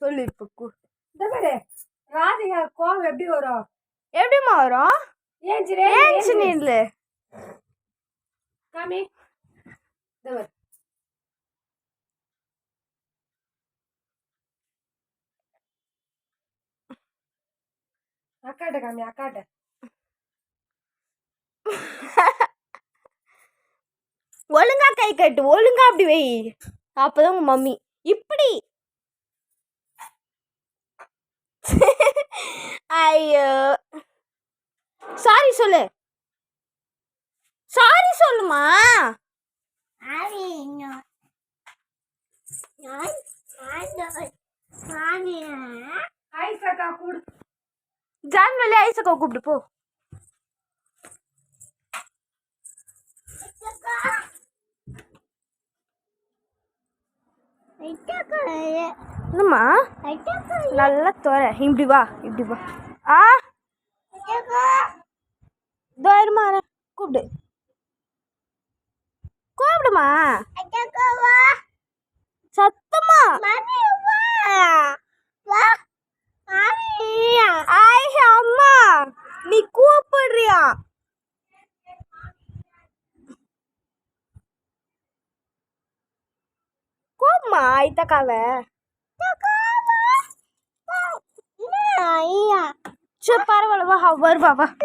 சொல்லு இப்போ. இந்த பாரு ராதிகா கோவம் எப்படி வரும்? எப்படிமா வரும்? ஏஞ்சி நில்லு. காமி இந்த பாரு. அக்காட்ட காமி, அக்காட்ட. ஒழுங்கா கை கட்டு, ஒழுங்கா அப்படி வை. அப்பதான் உங்க மம்மி இப்படி. ஐயோ சாரி சொல்லு, சாரி சொல்லுமா. ஐசக்கா கூடு. ஜான்வெளி ஐசக்கா கூப்பிட்டு போ. என்னம்மா நல்லா தோற. இப்படி வா, இப்படி வா. ஆ தோரமா கூப்பிடு, கூப்பிடுமா சத்தமா. அம்மா நீ கூப்பிடுறியா? கூப்பிடுமா ஐத்தக்காவ. சரி பரவாயில்ல, வா வருவா வா.